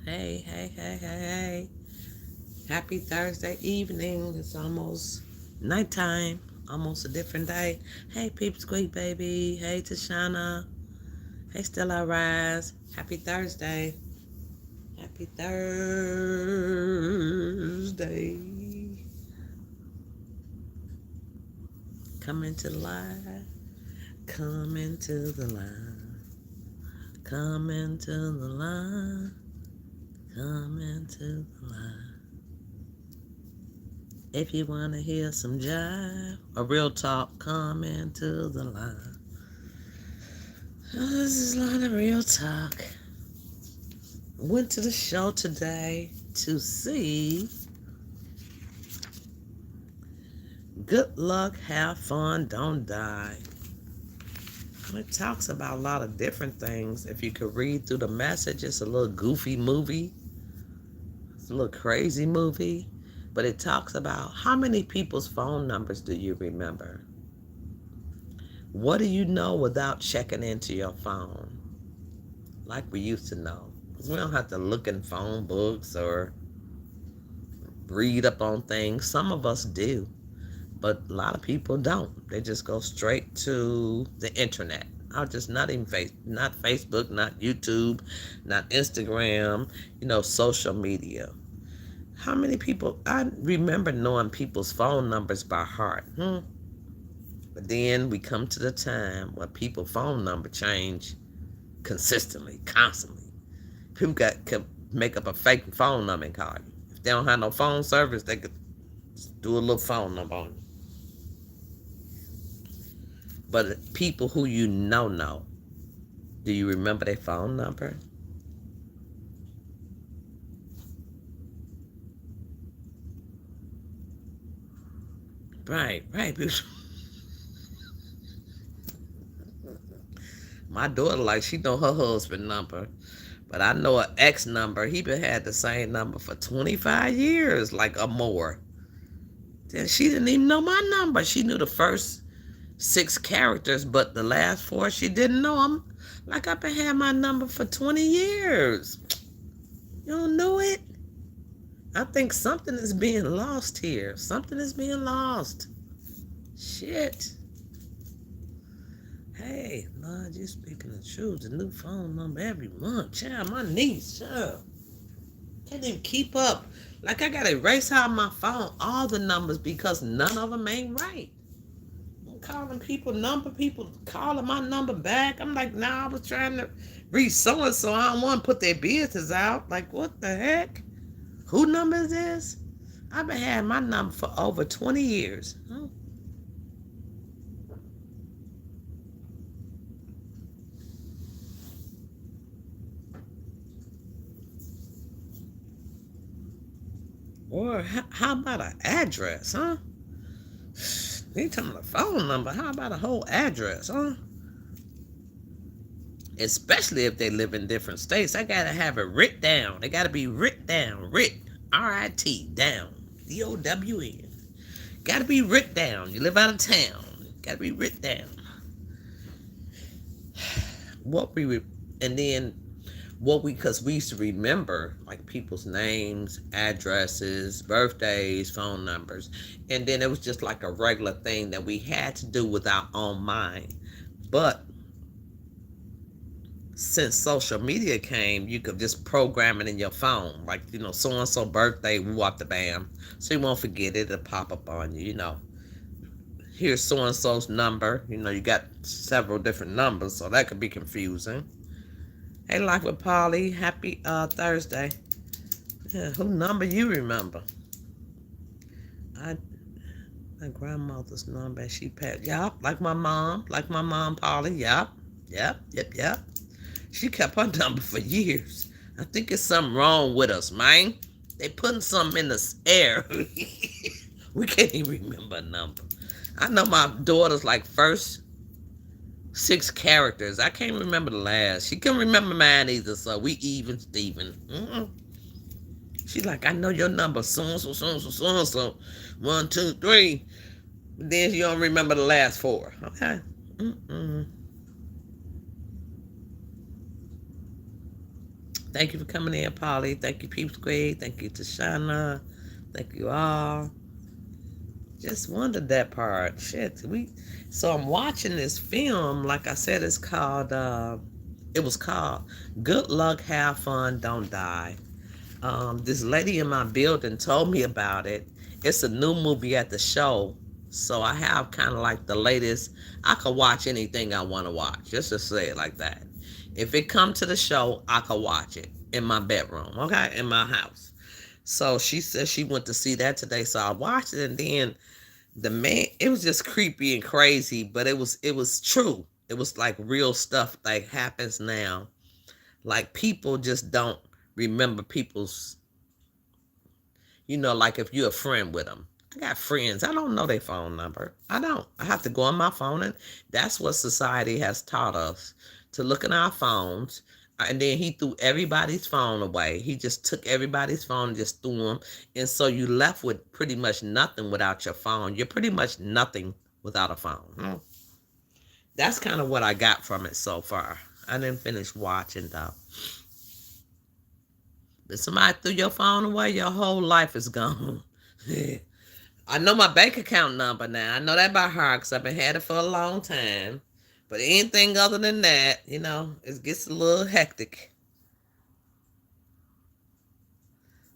Hey, hey, hey, hey, hey. Happy Thursday evening. It's almost nighttime. Almost a different day. Hey, Peep Squeak baby. Hey, Tashana. Hey, Stella Rise. Happy Thursday. Happy Thursday. Come into the light. Come into the light. Come into the light. Come into the light. If you want to hear some jive or real talk, come into the line. Oh, this is a lot of real talk. Went to the show today to see Good Luck, Have Fun, Don't Die. It talks about a lot of different things. If you could read through the message, it's a little goofy movie. It's a little crazy movie. But it talks about how many people's phone numbers do you remember? What do you know without checking into your phone? Like we used to know. Because we don't have to look in phone books or read up on things. Some of us do, but a lot of people don't. They just go straight to the internet. I'll just not even not Facebook, not YouTube, not Instagram, social media. How many people, I remember knowing people's phone numbers by heart. But then we come to the time where people's phone number change consistently, constantly. People could make up a fake phone number and call you. If they don't have no phone service, they could do a little phone number on you. But people who you know, do you remember their phone number? Right. My daughter, like, she know her husband number. But I know an ex number. He been had the same number for 25 years, like, or more. Then she didn't even know my number. She knew the first 6 characters, but the last 4 she didn't know. I'm like, I've been having my number for 20 years. You don't know it? I think something is being lost here. Something is being lost. Shit. Hey, Lord, you speaking the truth. The new phone number every month. Child, my niece, child. Can't even keep up. Like, I gotta erase out my phone all the numbers because none of them ain't right. I'm calling people calling my number back. I'm like, nah, I was trying to reach so-and-so. I don't want to put their business out. Like, what the heck? Who number is this? I've been having my number for over 20 years. Huh? Or how about an address, huh? You talking about a phone number? How about a whole address, huh? Especially if they live in different states. I gotta have it writ down. They gotta be writ down. Writ. R-I-T. Down. D-O-W-N. Gotta be writ down. You live out of town. Gotta be writ down. Because we used to remember like people's names, addresses, birthdays, phone numbers, and then it was just like a regular thing that we had to do with our own mind. But since social media came, you could just program it in your phone, like, so and so birthday, what the bam, so you won't forget it. It'll pop up on you. Here's so and so's number. You got several different numbers, so that could be confusing. Hey, Life with Polly, happy Thursday. Yeah, who number you remember? I My grandmother's number. She passed. Yup, like my mom, Polly. Yup. She kept her number for years. I think it's something wrong with us, man. They putting something in the air. We can't even remember a number. I know my daughter's like first 6 characters. I can't remember the last. She couldn't remember mine either, so we even Steven. She's like, I know your number, so. 1, 2, 3. But then you don't remember the last 4. Okay. Thank you for coming in, Polly. Thank you, Peeps Squad. Thank you, Tashana. Thank you all. Just wondered that part. Shit, So I'm watching this film. Like I said, it's called. It was called "Good Luck, Have Fun, Don't Die." This lady in my building told me about it. It's a new movie at the show, so I have kind of like the latest. I could watch anything I want to watch. Just to say it like that. If it come to the show, I could watch it in my bedroom, okay, in my house. So she said she went to see that today, so I watched it, and then the man, it was just creepy and crazy, but it was true. It was like real stuff like happens now. Like people just don't remember people's, like if you're a friend with them. I got friends. I don't know their phone number. I don't. I have to go on my phone, and that's what society has taught us, to look at our phones. And then he threw everybody's phone away. He just took everybody's phone and just threw them. And so you left with pretty much nothing without your phone. You're pretty much nothing without a phone. That's kind of what I got from it so far. I didn't finish watching though. If somebody threw your phone away, your whole life is gone. I know my bank account number now. I know that by heart because I've been had it for a long time. But anything other than that, it gets a little hectic.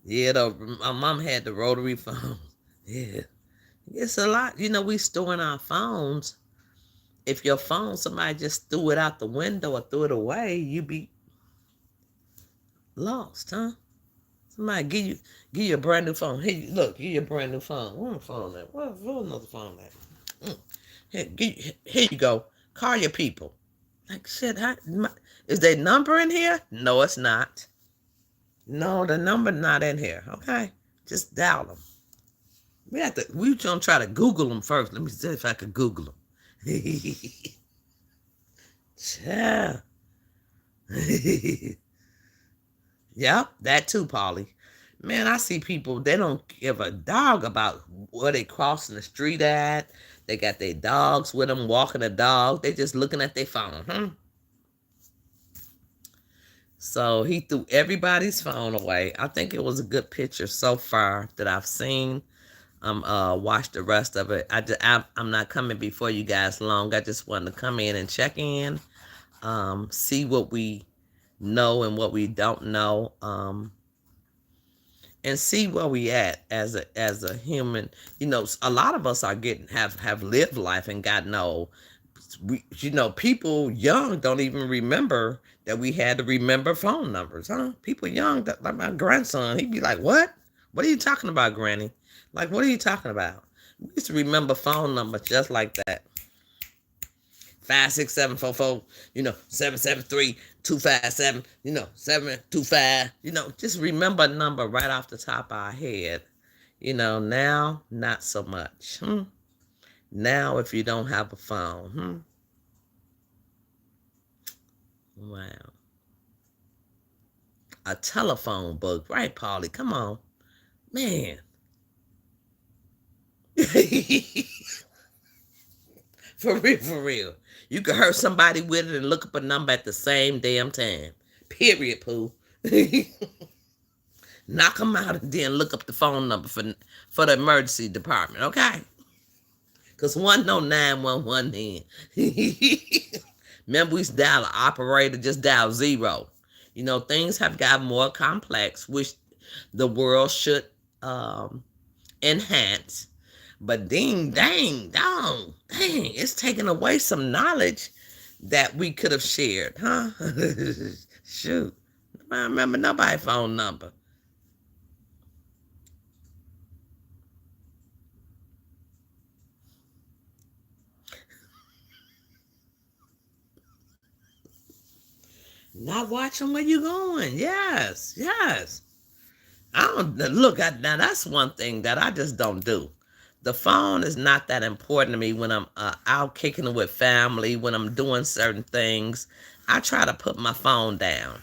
Yeah, my mom had the rotary phone. Yeah. It's a lot. We storing our phones. If your phone, somebody just threw it out the window or threw it away, you be lost, huh? Somebody give you a brand new phone. Hey, look, give you a brand new phone. Where's the phone at? Where's another phone at? Here you go. Call your people. Like shit. Is their number in here? No, it's not. No, the number not in here. Okay, just dial them. We gonna try to Google them first. Let me see if I can Google them. Yeah. Yep, that too, Polly. Man, I see people, they don't give a dog about where they crossing the street at. They got their dogs with them, walking a dog. They just looking at their phone. So he threw everybody's phone away. I think it was a good picture so far that I've seen. Watch the rest of it. I'm not coming before you guys long. I just wanted to come in and check in, see what we know and what we don't know, and see where we at as a human. A lot of us are have lived life and gotten old. People young don't even remember that we had to remember phone numbers, huh? People young, like my grandson, he'd be like, "What? What are you talking about, Granny? Like, what are you talking about?" We used to remember phone numbers just like that. 56744, 773-257, 725, just remember a number right off the top of our head. Now, not so much. Now, if you don't have a phone, wow. A telephone book, right, Polly? Come on. Man. For real. You can hurt somebody with it and look up a number at the same damn time. Period, Pooh. Knock them out and then look up the phone number for the emergency department, okay? Because one no 911 then. Remember, we used to dial an operator, just dial 0. Things have gotten more complex, which the world should enhance. But dang, it's taking away some knowledge that we could have shared, huh? Shoot. I remember nobody's phone number. Not watching where you going. Yes. I don't look at now. That's one thing that I just don't do. The phone is not that important to me when I'm out kicking it with family, when I'm doing certain things. I try to put my phone down.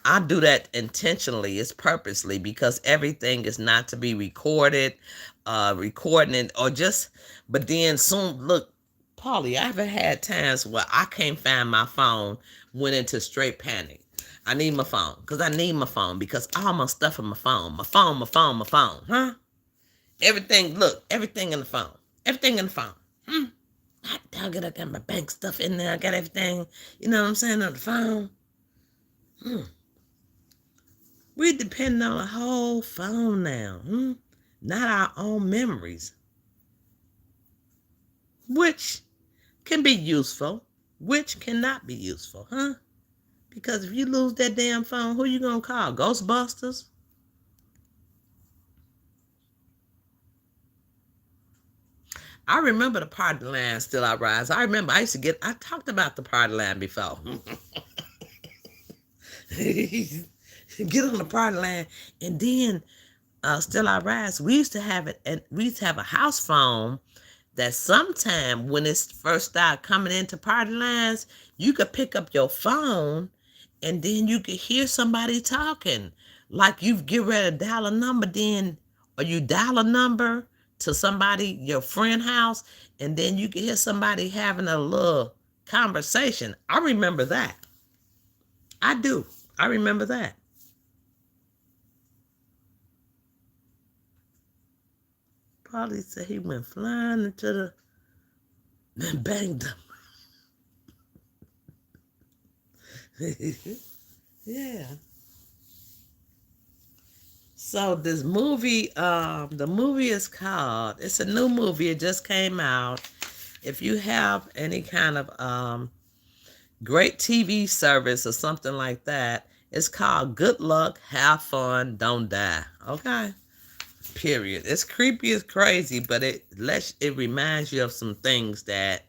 I do that intentionally. It's purposely because everything is not to be recording it or just, but then soon, look, Polly, I've had times where I can't find my phone, went into straight panic. I need my phone because I need my phone because all my stuff in my phone. My phone, my phone, my phone. Huh? Everything, look, everything in the phone. Everything in the phone. I got my bank stuff in there. I got everything, you know what I'm saying, on the phone. We depend on a whole phone now. Not our own memories, which can be useful, which cannot be useful, huh? Because if you lose that damn phone, who you gonna call? Ghostbusters? I remember the party line Still I Rise. I remember I used to I talked about the party line before. Get on the party line. And then Still I Rise, we used to have it, and we used to have a house phone that sometime when it first started coming into party lines, you could pick up your phone and then you could hear somebody talking. Like you get ready to dial a number, then, or you dial a number to somebody, your friend house, and then you could hear somebody having a little conversation. I remember that. I do. I remember that. Probably said he went flying into the and banged him. Yeah. So this movie, the movie is called, it's a new movie, it just came out. If you have any kind of great TV service or something like that, it's called Good Luck, Have Fun, Don't Die. Okay? Period. It's creepy as crazy, but it reminds you of some things that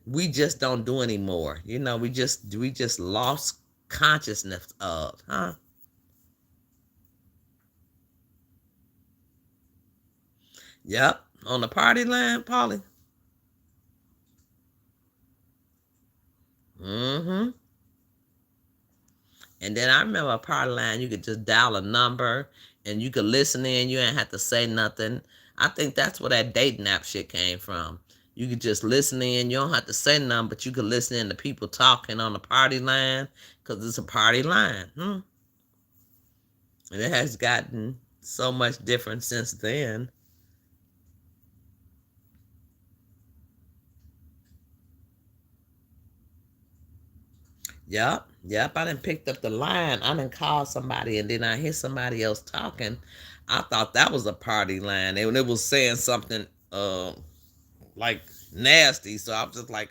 we just don't do anymore. You know, we just lost consciousness of, huh? Yep. On the party line, Polly. Mm-hmm. And then I remember a party line, you could just dial a number and you could listen in. You ain't have to say nothing. I think that's where that dating app shit came from. You could just listen in. You don't have to say nothing, but you could listen in to people talking on the party line because it's a party line. And it has gotten so much different since then. Yep. I done picked up the line. I done called somebody and then I hear somebody else talking. I thought that was a party line. And it was saying something like nasty. So I was just like,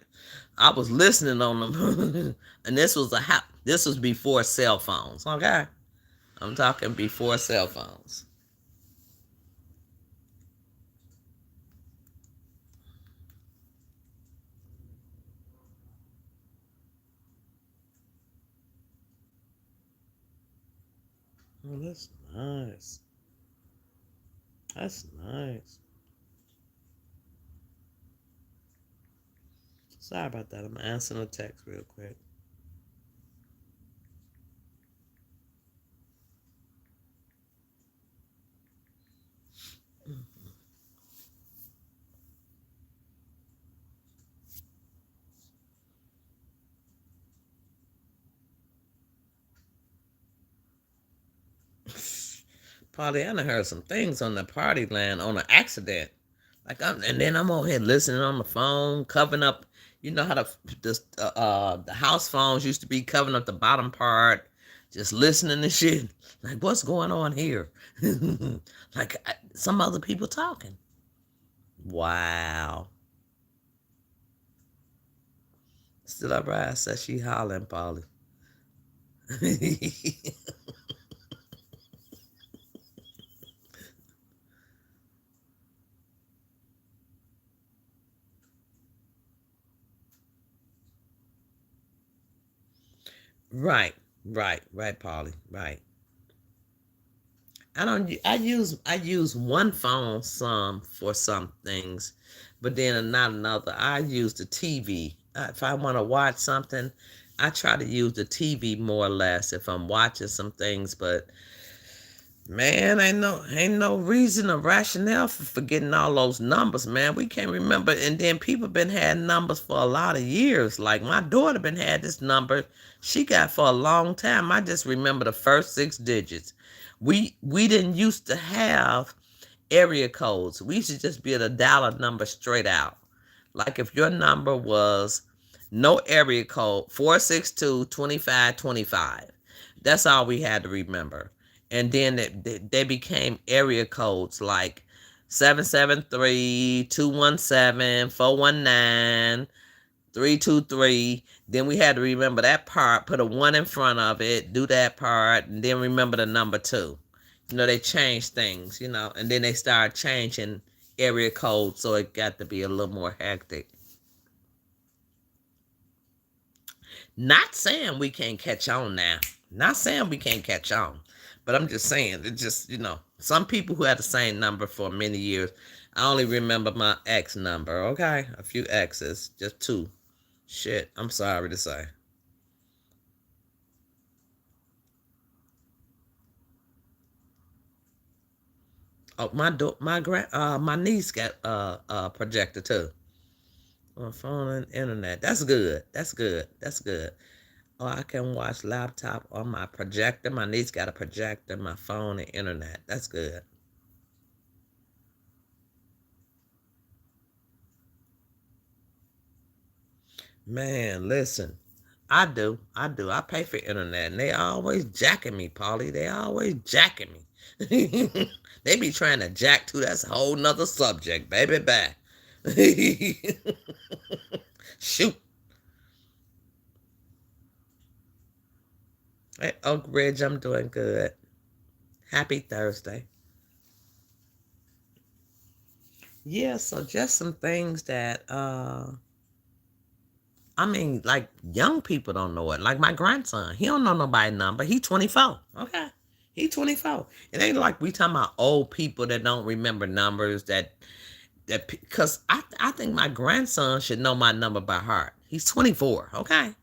I was listening on them. And this was before cell phones. Okay. I'm talking before cell phones. Oh, that's nice. That's nice. Sorry about that. I'm answering a text real quick. Polly, I done heard some things on the party line on an accident. And then I'm over here listening on the phone, covering up. You know how the house phones used to be covering up the bottom part, just listening to shit. Like, what's going on here? Some other people talking. Wow. Still upright, says she hollering, Polly. Right, right, Polly, right. I don't. I use one phone some for some things, but then not another. I use the TV. If I want to watch something, I try to use the TV more or less if I'm watching some things. But Man, ain't no reason or rationale for forgetting all those numbers, man. We can't remember, and then people been had numbers for a lot of years. Like my daughter been had this number she got for a long time. I just remember the first six digits. We didn't used to have area codes. We should just be able to dial a number straight out. Like if your number was no area code 462-2525. That's all we had to remember. And then they became area codes like 773-217-419-323. Then we had to remember that part, put a one in front of it, do that part, and then remember the number two. They changed things, and then they started changing area codes, so it got to be a little more hectic. Not saying we can't catch on now. Not saying we can't catch on. But I'm just saying, it just, some people who had the same number for many years. I only remember my ex number, okay? A few exes, just two. Shit, I'm sorry to say. Oh, my niece got a projector too. On phone and internet. That's good. That's good. That's good. Or I can watch laptop on my projector. My niece got a projector, my phone, and internet. That's good. Man, listen. I do. I do. I pay for internet, and they always jacking me, Polly. They always jacking me. They be trying to jack too. That's a whole nother subject, baby. Bye. Shoot. Hey, Oak Ridge, I'm doing good. Happy Thursday. Yeah, so just some things that I mean, like young people don't know it. Like my grandson, he don't know nobody's number. He 24. Okay, he 24. It ain't like we talking about old people that don't remember numbers. Because I think my grandson should know my number by heart. He's 24. Okay,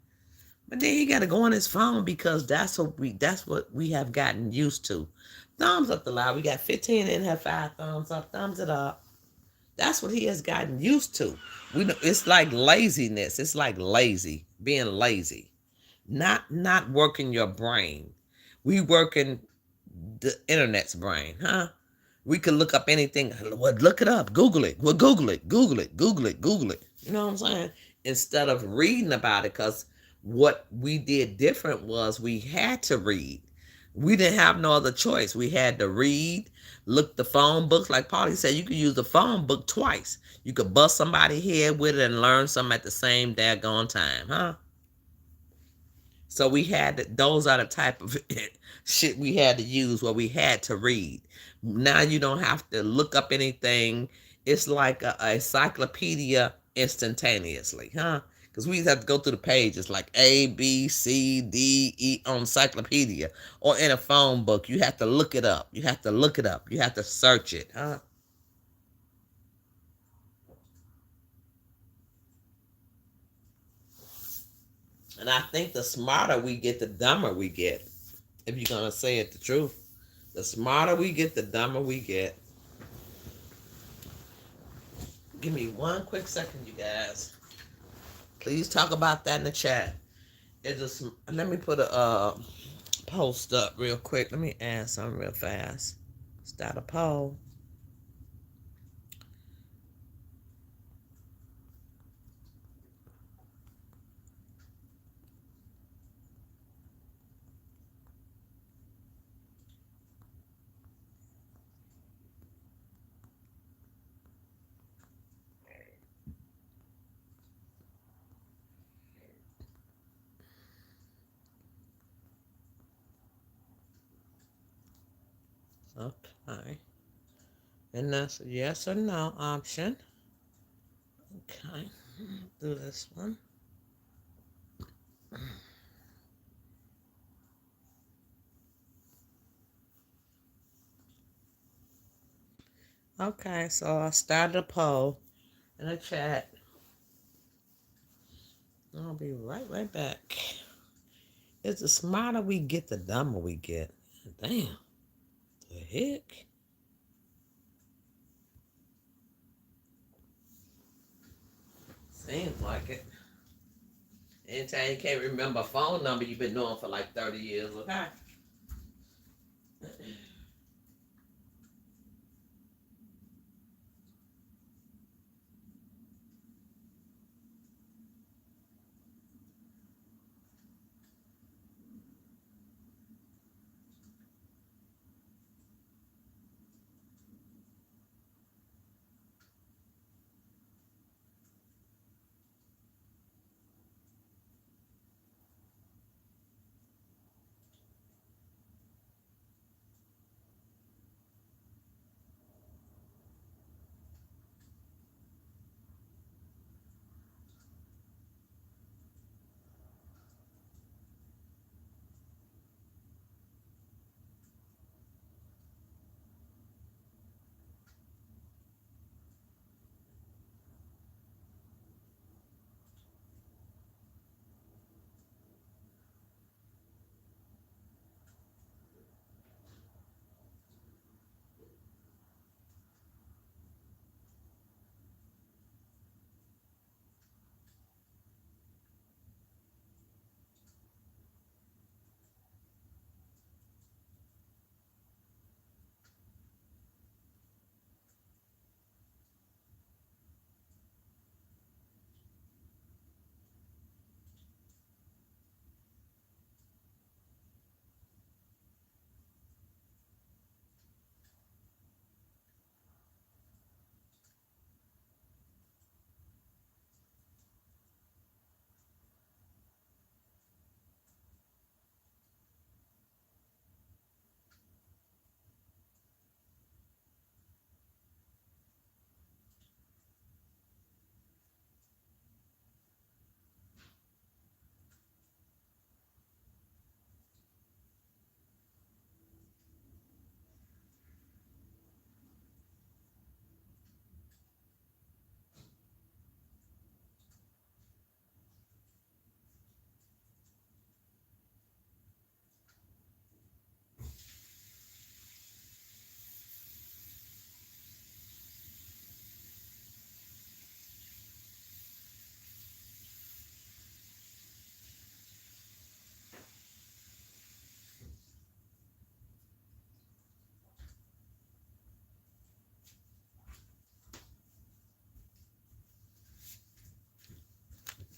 but then he got to go on his phone because that's what we have gotten used to. Thumbs up the loud. We got 15 in here. 5 thumbs up. Thumbs it up. That's what he has gotten used to. It's like laziness. It's like being lazy, not working your brain. We working the internet's brain, huh? We could look up anything. Well, look it up. Google it. Well, Google it. Google it. Google it. Google it. You know what I'm saying? Instead of reading about it, because what we did different was we had to read. We didn't have no other choice. We had to read, look the phone books. Like Paulie said, you could use the phone book twice. You could bust somebody's head with it and learn something at the same daggone time, huh? So those are the type of shit we had to use where we had to read. Now you don't have to look up anything. It's like a encyclopedia instantaneously, huh? Because we used to have to go through the pages like A, B, C, D, E on encyclopedia. Or in a phone book, you have to look it up. You have to look it up. You have to search it, huh? And I think the smarter we get, the dumber we get. If you're going to say it the truth. The smarter we get, the dumber we get. Give me one quick second, you guys. Please talk about that in the chat. Let me put a post up real quick. Let me add something real fast. Start a poll. Okay. And that's a yes or no option. Okay. Do this one. Okay, so I started a poll in the chat. I'll be right back. It's the smarter we get, the dumber we get. Damn. heck? Seems like it. Anytime you can't remember a phone number you've been knowing for like 30 years, okay?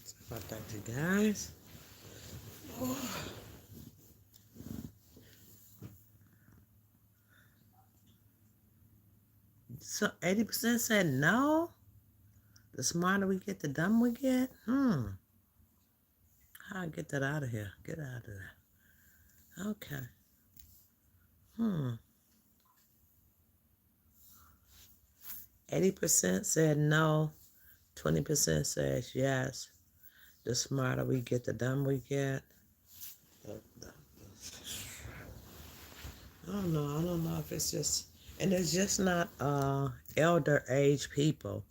Sorry about that, you guys. So 80% said no? The smarter we get, the dumber we get? How I get that out of here? Get out of there. Okay. Hmm. 80% said no. 20% says yes. The smarter we get, the dumber we get. I don't know. I don't know if it's just, and it's just not elder age people.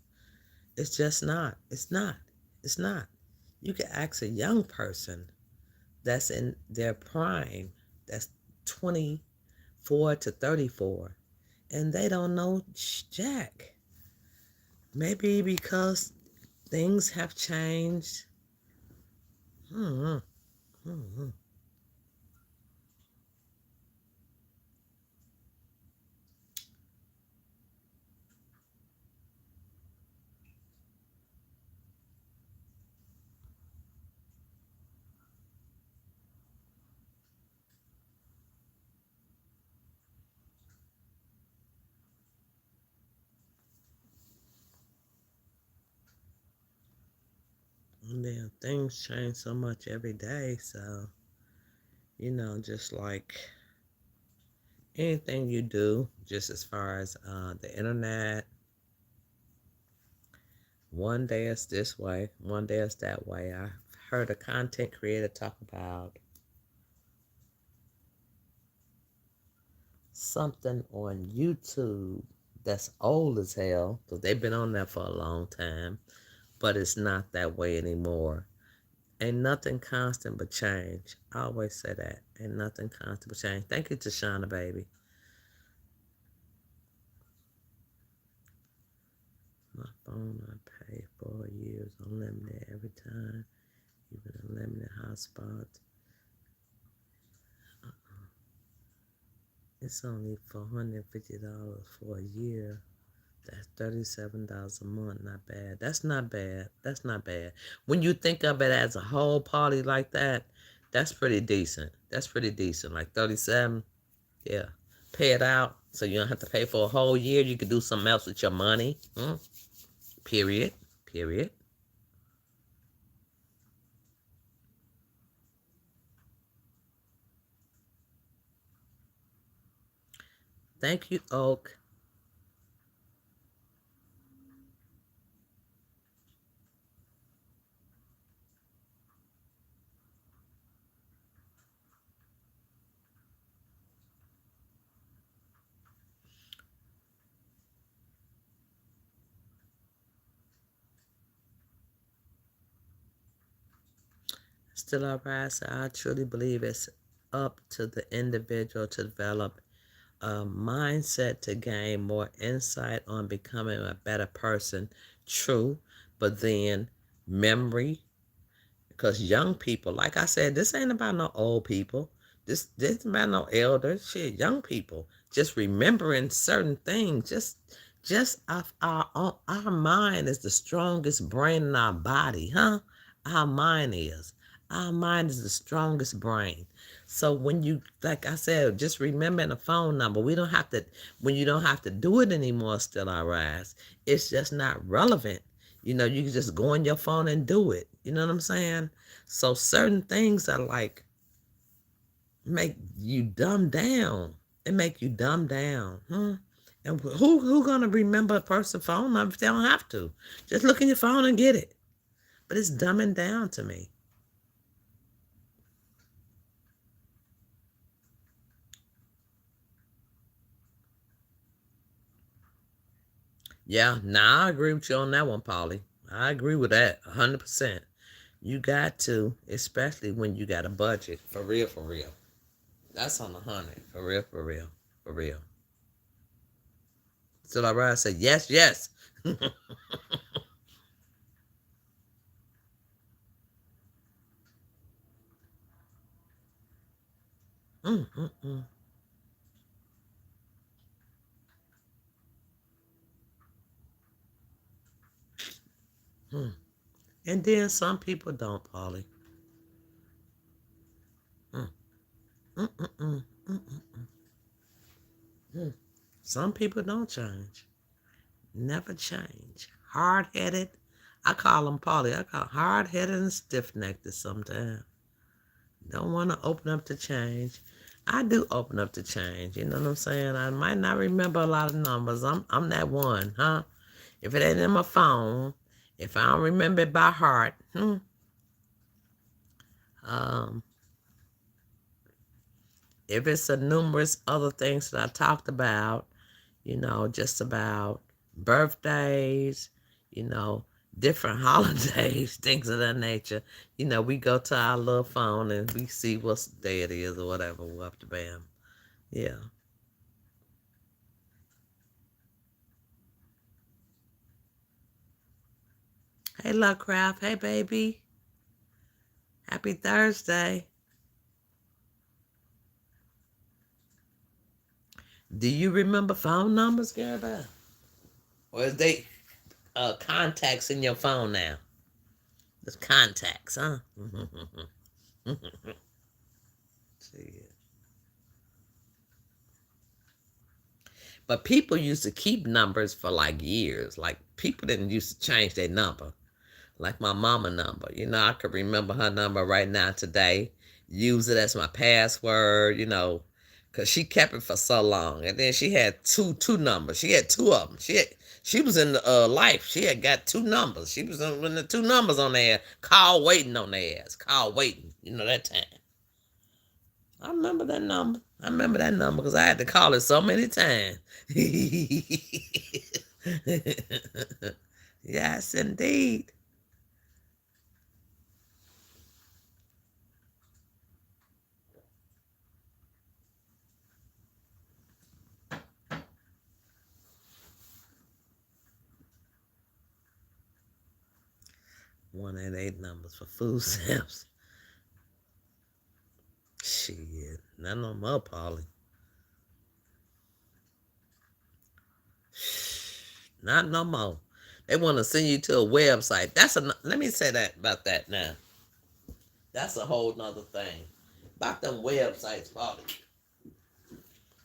It's just not. It's not. It's not. You can ask a young person that's in their prime, that's 24 to 34, and they don't know jack. Maybe because things have changed. Hmm. Hmm. And then things change so much every day, so just like anything you do, just as far as the internet, one day it's this way, one day it's that way. I heard a content creator talk about something on YouTube that's old as hell, because they've been on there for a long time, but it's not that way anymore. Ain't nothing constant but change. I always say that. Ain't nothing constant but change. Thank you, Tashana, baby. My phone I pay 4 years unlimited every time, even unlimited hotspots. It's only $450 for a year. That's $37 a month. Not bad. That's not bad. That's not bad. When you think of it as a whole party like that, that's pretty decent. That's pretty decent. Like 37, yeah. Pay it out so you don't have to pay for a whole year. You can do something else with your money. Period. Period. Thank you, Oak. Still all right. So I truly believe it's up to the individual to develop a mindset to gain more insight on becoming a better person. True. But then memory, because young people, like I said, this ain't about no old people. This about no elders. Shit, young people just remembering certain things. Just our mind is the strongest brain in our body, huh? Our mind is. Our mind is the strongest brain. So when you, like I said, just remembering a phone number. We don't have to. When you don't have to do it anymore, still our rise. It's just not relevant. You know, you can just go on your phone and do it. You know what I'm saying? So certain things are like make you dumb down. It make you dumb down. And who gonna remember a person's phone number if they don't have to? Just look in your phone and get it. But it's dumbing down to me. Yeah, now I agree with you on that one, Polly. I agree with that 100%. You got to, especially when you got a budget. For real, for real. That's on 100. For real, for real, for real. Still all right? I said, yes, yes. mm, mm, mm, mm. And then some people don't, Polly. Mm, mm, mm, mm, mm, mm, mm. Some people don't change. Never change. Hard headed. I call them, Polly. I call hard headed and stiff necked sometimes. Don't want to open up to change. I do open up to change. You know what I'm saying? I might not remember a lot of numbers. I'm that one, huh? If it ain't in my phone, if I don't remember it by heart, um, if it's a numerous other things that I talked about, just about birthdays, you know, different holidays, things of that nature. We go to our little phone and we see what day it is or whatever. We're up to bam. Yeah. Hey, Lovecraft. Hey, baby. Happy Thursday. Do you remember phone numbers, Gary? Or is they contacts in your phone now? There's contacts, huh? See. But people used to keep numbers for like years. Like people didn't used to change their number. Like my mama number. I could remember her number right now today. Use it as my password, because she kept it for so long. And then she had two numbers. She had two of them. She was in the life. She had got two numbers. She was in the two numbers on there. Call waiting on their ass. Call waiting. That time. I remember that number. I remember that number because I had to call it so many times. Yes, indeed. 188 numbers for food stamps. Shit, not no more, Polly. Not no more. They want to send you to a website. Let me say that about that now. That's a whole nother thing. About them websites, Polly.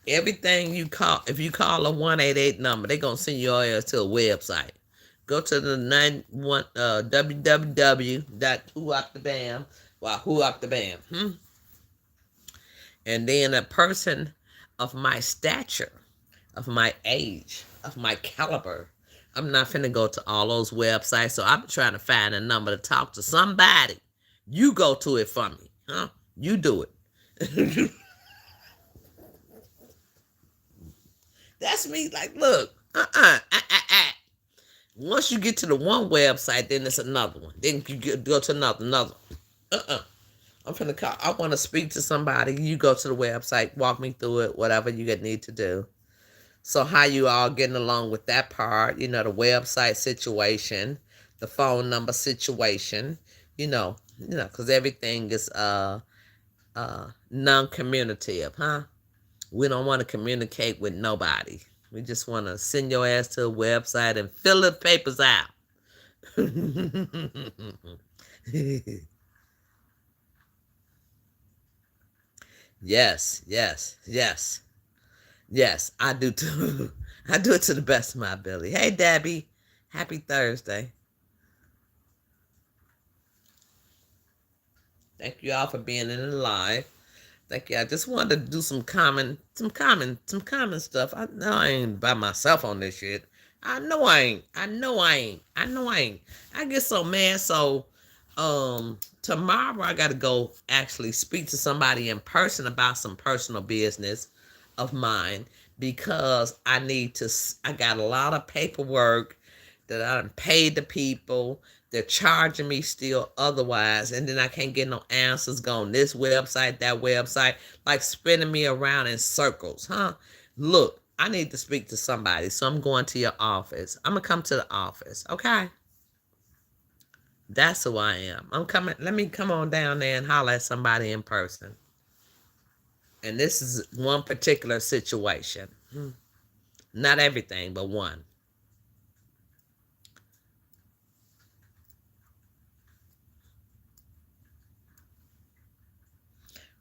Everything you call, if you call a 188 number, they're gonna send your ass to a website. Go to the 91 www.whoopthebam, whoopthebam. And then a person of my stature, of my age, of my caliber, I'm not finna go to all those websites. So I'm trying to find a number to talk to somebody. You go to it for me, huh? You do it. That's me. Like, look, Once you get to the one website, then it's another one. Then you go to another one. I'm finna call. I want to speak to somebody. You go to the website, walk me through it, whatever you need to do. So how you all getting along with that part? The website situation, the phone number situation. Because everything is non-communicative, huh? We don't want to communicate with nobody. We just want to send your ass to a website and fill the papers out. Yes, yes, yes, yes, I do too. I do it to the best of my ability. Hey, Debbie, happy Thursday. Thank you all for being in the live. Thank you. I just wanted to do some common stuff. I know I ain't by myself on this shit. I know I ain't. I get so mad. So, tomorrow I got to go actually speak to somebody in person about some personal business of mine because I got a lot of paperwork that I done paid the people. They're charging me still otherwise, and then I can't get no answers going this website, that website, like spinning me around in circles, huh? Look, I need to speak to somebody, so I'm going to your office. I'm going to come to the office, okay? That's who I am. I'm coming. Let me come on down there and holler at somebody in person. And this is one particular situation. Not everything, but one.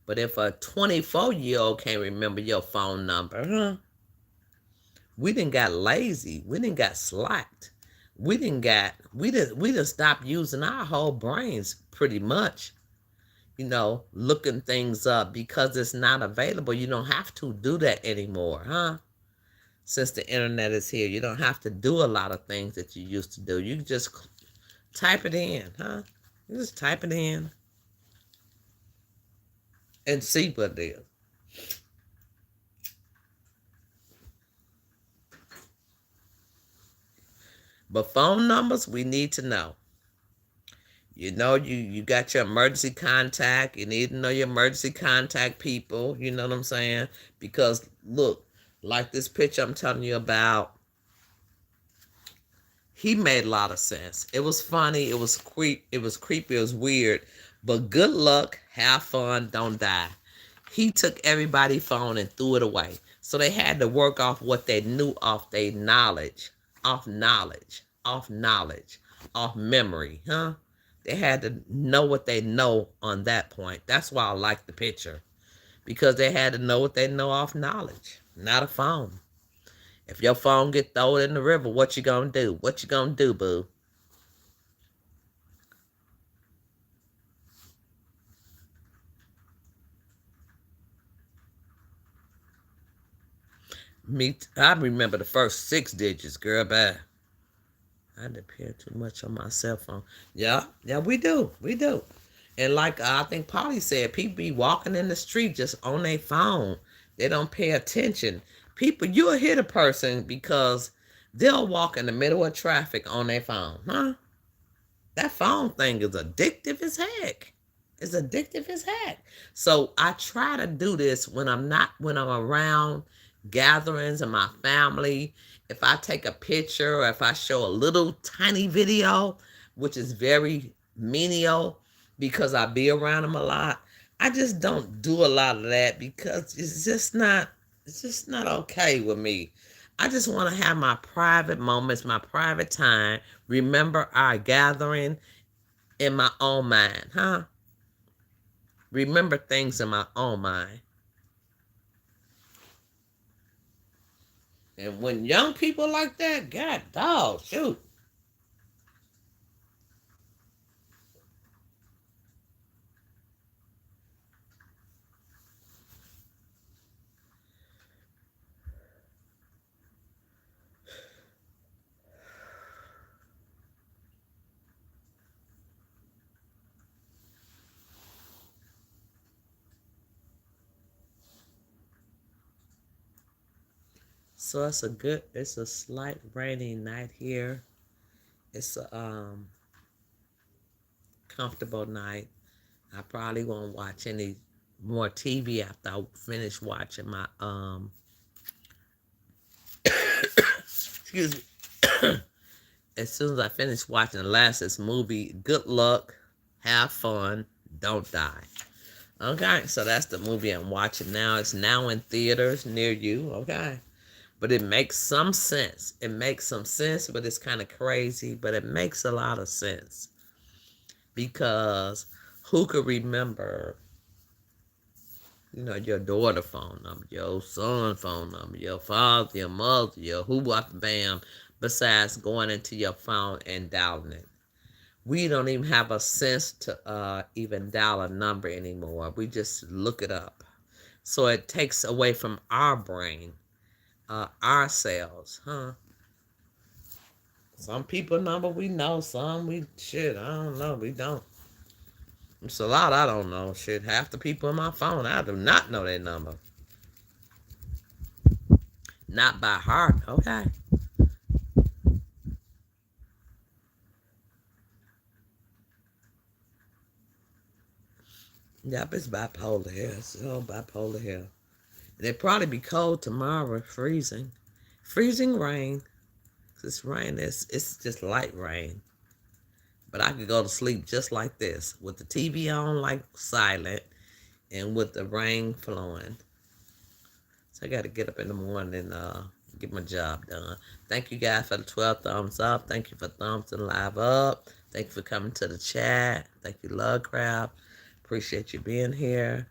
But if a 24-year-old can't remember your phone number, we done got lazy. We done got slacked. We done stopped using our whole brains pretty much. Looking things up because it's not available. You don't have to do that anymore, huh? Since the internet is here, you don't have to do a lot of things that you used to do. You can just type it in, huh? You just type it in and see what it is. But phone numbers, we need to know. You got your emergency contact. You need to know your emergency contact people. You know what I'm saying? Because look, like this picture I'm telling you about, he made a lot of sense. It was funny. It was creepy. It was weird. But good luck, have fun, don't die. He took everybody's phone and threw it away. So they had to work off what they knew off their knowledge, off memory, huh? They had to know what they know on that point. That's why I like the picture. Because they had to know what they know off knowledge, not a phone. If your phone get thrown in the river, what you gonna do? What you gonna do, boo? I remember the first 6 digits, girl, bad. I depend too much on my cell phone. Yeah, we do. And like I think Polly said, people be walking in the street just on their phone. They don't pay attention. People, you'll hit a person because they'll walk in the middle of traffic on their phone, huh? That phone thing is addictive as heck. It's addictive as heck. So I try to do this when I'm around gatherings of my family. If I take a picture or if I show a little tiny video, which is very menial because I be around them a lot. I just don't do a lot of that because it's just not okay with me. I just want to have my private moments, my private time, remember our gathering in my own mind, huh? Remember things in my own mind. And when young people like that, God dog, shoot. So it's a slight rainy night here. It's a comfortable night. I probably won't watch any more TV after I finish watching my excuse me. As soon as I finish watching the last movie, good luck, have fun, don't die. Okay, so that's the movie I'm watching now. It's now in theaters near you. Okay. But it makes some sense. It makes some sense, but it's kind of crazy, but it makes a lot of sense. Because who could remember, your daughter phone number, your son phone number, your father, your mother, your who, what, bam, besides going into your phone and dialing it. We don't even have a sense to even dial a number anymore. We just look it up. So it takes away from our brain, our cells, huh? Some people number we know, some we shit, I don't know, we don't. It's a lot I don't know. Shit, half the people in my phone, I do not know their number. Not by heart, okay? Yep, it's bipolar here. It's all bipolar here. And it'll probably be cold tomorrow, freezing. Freezing rain. This rain, it's just light rain. But I could go to sleep just like this, with the TV on like silent and with the rain flowing. So I got to get up in the morning and get my job done. Thank you guys for the 12 thumbs up. Thank you for thumbs and live up. Thank you for coming to the chat. Thank you, Love Crab. Appreciate you being here.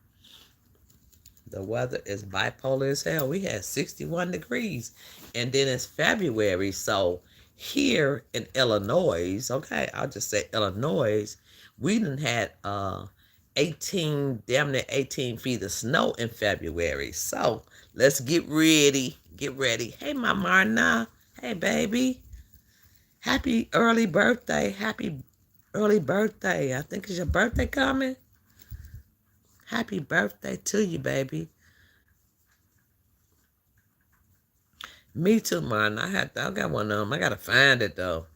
The weather is bipolar as hell. We had 61 degrees. And then it's February. So here in Illinois, okay, I'll just say Illinois, we done had 18, damn near 18 feet of snow in February. So let's get ready. Get ready. Hey, my Marna. Hey, baby. Happy early birthday. Happy early birthday. I think it's your birthday coming. Happy birthday to you, baby. Me too, man. I got one of them. I gotta find it though.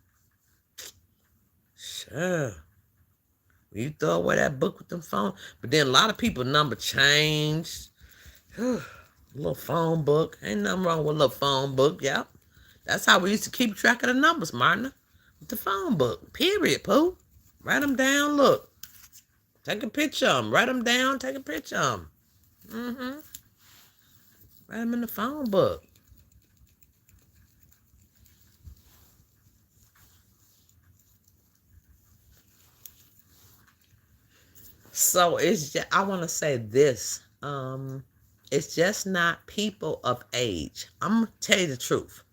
Sure. You throw away that book with them phone, but then a lot of people number changed. Little phone book. Ain't nothing wrong with a little phone book. Yep. That's how we used to keep track of the numbers, Martin. With the phone book. Period, Pooh. Write them down. Look. Take a picture of them. Write them down. Take a picture of them. Mm-hmm. Write them in the phone book. So I want to say this. It's just not people of age. I'm going to tell you the truth.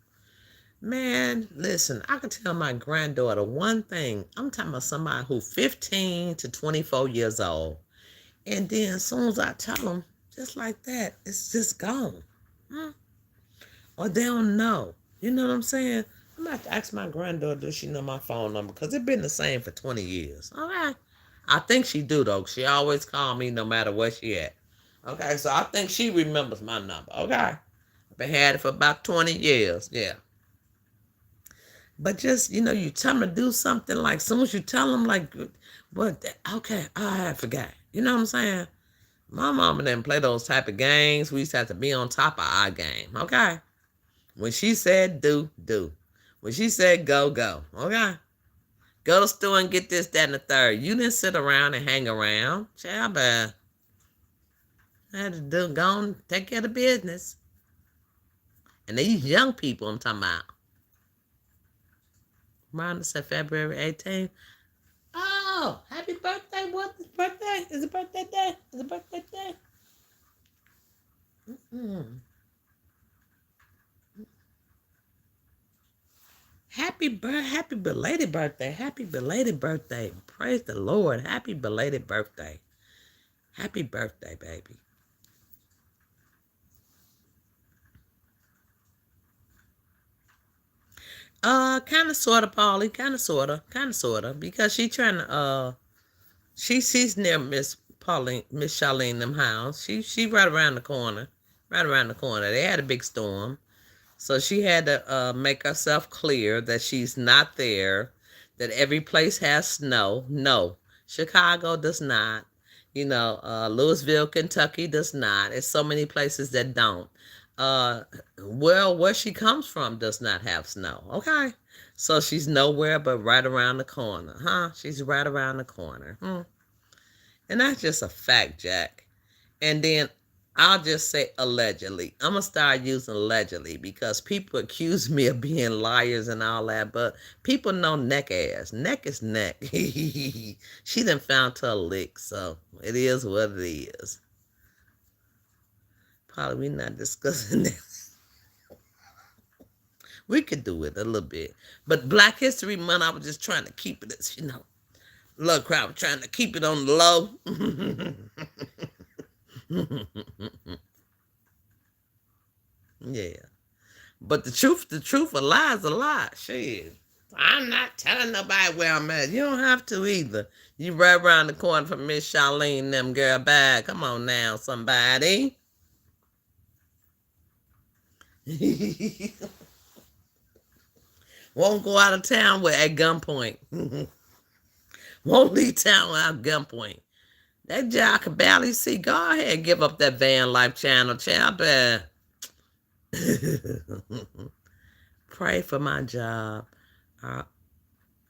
Man, listen, I can tell my granddaughter one thing. I'm talking about somebody who's 15 to 24 years old. And then as soon as I tell them, just like that, it's just gone. Or they don't know. You know what I'm saying? I'm going to have to ask my granddaughter, does she know my phone number? Because it's been the same for 20 years. Okay. I think she do, though. She always call me no matter where she at. Okay, so I think she remembers my number. Okay. I've been had it for about 20 years. Yeah. But just, you tell them to do something, like, as soon as you tell them, like, what, okay, I forgot. You know what I'm saying? My mama didn't play those type of games. We used to have to be on top of our game. Okay? When she said do, do. When she said go, go. Okay? Go to the store and get this, that, and the third. You didn't sit around and hang around. Child, I had to go on, take care of the business. And these young people I'm talking about. Rhonda said February 18th. Oh, happy birthday. What's his birthday? Is it birthday day? Is it birthday day? Mm-hmm. Happy belated birthday. Happy belated birthday. Praise the Lord. Happy belated birthday. Happy birthday, baby. Kind of, sort of, Polly. Kind of, sort of, because she's near Miss Pauline, Miss Charlene them house. She right around the corner, They had a big storm, so she had to make herself clear that she's not there. That every place has snow. No, Chicago does not. Louisville, Kentucky does not. It's so many places that don't. Uh, well, where she comes from does not have snow. Okay. So she's nowhere but right around the corner, huh? She's right around the corner. And that's just a fact, Jack. And then I'll just say allegedly. I'm going to start using allegedly because people accuse me of being liars and all that, but people know neck ass. Neck is neck. She done found her lick, so it is what it is. Probably we not discussing this. We could do it a little bit. But Black History Month, I was just trying to keep it as, Love crowd trying to keep it on the low. Yeah. But the truth, a lie is a lie. Shit. I'm not telling nobody where I'm at. You don't have to either. You right around the corner from Miss Charlene them girl bad. Come on now, somebody. Won't go out of town with at gunpoint. Won't leave town without gunpoint. That job I can barely see. Go ahead and give up that van life channel, child. Pray for my job. Our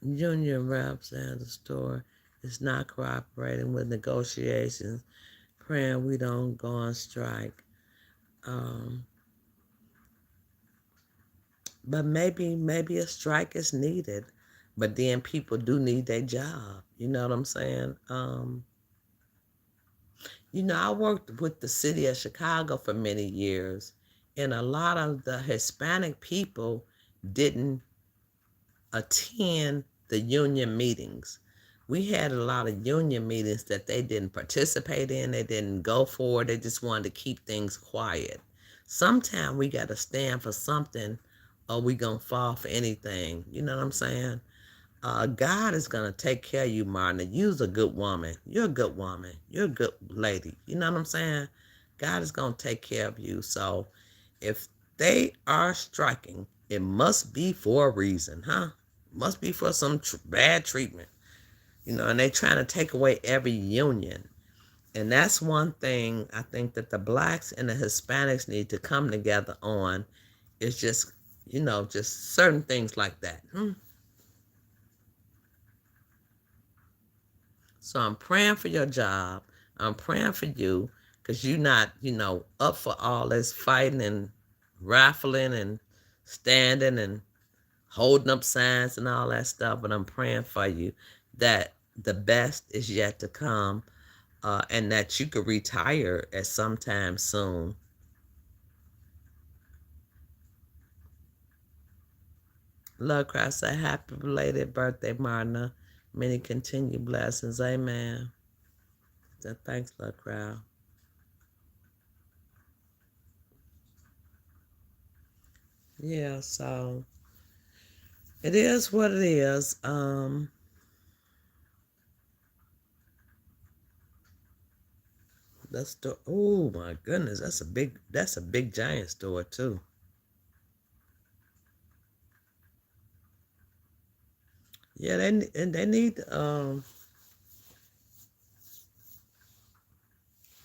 union reps at the store is not cooperating with negotiations. Praying we don't go on strike. But maybe a strike is needed. But then people do need their job. You know what I'm saying? I worked with the city of Chicago for many years, and a lot of the Hispanic people didn't attend the union meetings. We had a lot of union meetings that they didn't participate in, they didn't go for, they just wanted to keep things quiet. Sometimes we got to stand for something or we going to fall for anything. You know what I'm saying? God is going to take care of you, Martin. You're a good woman. You're a good woman. You're a good lady. You know what I'm saying? God is going to take care of you. So if they are striking, it must be for a reason, huh? Must be for some bad treatment. And they're trying to take away every union. And that's one thing I think that the blacks and the Hispanics need to come together on. It's just, just certain things like that. So I'm praying for your job. I'm praying for you because you're not, up for all this fighting and raffling and standing and holding up signs and all that stuff. But I'm praying for you that the best is yet to come and that you could retire at some time soon. Love Christ, say happy belated birthday, Marna. Many continued blessings. Amen. So thanks, Love Crowd. Yeah, so it is what it is. That store. Oh my goodness, that's a big giant store too. Yeah, they need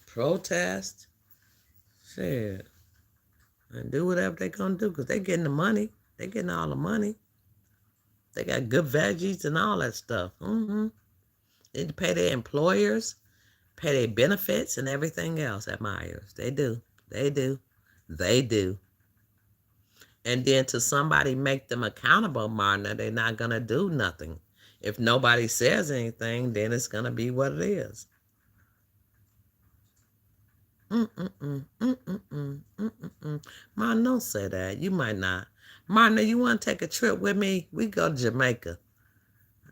protest. Shit. And do whatever they're gonna do because they're getting the money. They're getting all the money. They got good veggies and all that stuff. They pay their employers, pay their benefits and everything else at Myers. They do. They do. They do. And then to somebody make them accountable, Marna, they're not going to do nothing. If nobody says anything, then it's going to be what it is. Marna, don't say that. You might not. Marna, you want to take a trip with me? We go to Jamaica.